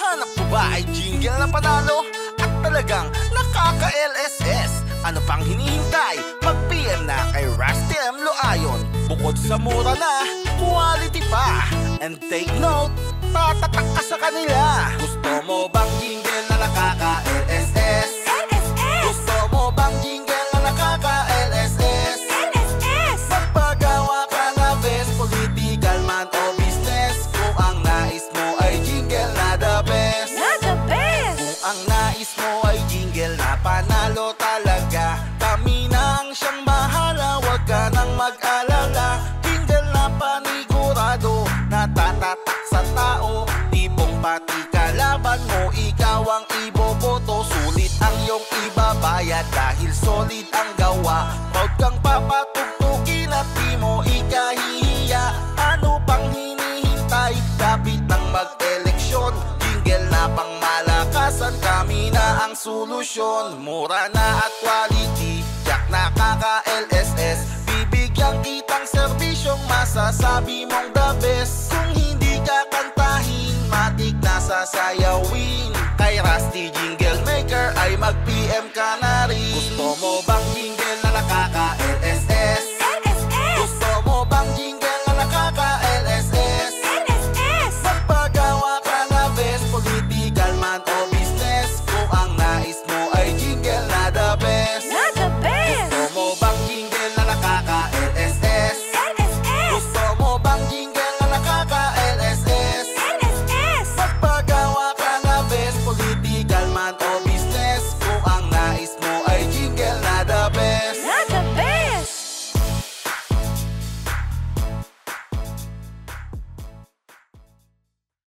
Hanap mo ba ay jingle na panalo at talagang nakaka-LSS? Ano pang hinihintay? Mag-PM na kay Rusty M. Loayon. Bukod sa mura na, quality pa. And take note, tatatak ka sa kanila. Gusto mo bang jingle na nakaka-LSS? Gusto mo bang jingle na nakaka-LSS? Magpagawa ka na best, political man o business. Kung ang nais mo ay jingle na the best. Kung ang nais mo ay jingle na panalo talaga, kami na ang siyang bahala, wag ka nang mag-alala. Jingle na panigurado, natatatak sa tao. Tipong pati kalaban mo, ikaw ang iboboto. Sulit ang iyong ibabayad dahil solid ang gawa. Huwag kang papatugtugin at di mo ikahihiya. Ano pang hinihintay? Kapit nang mag-eleksyon, jingle na pang malakasan, kami na ang solusyon. Mura na at quality, jak nakaka-LSS. Bibigyan kitang serbisyong masasabi mong the best. Kung hindi ka kantahin, matik na sasayawin. Kay Rusty Jingle Maker ay mag-PM ka na rin. Gusto mo ba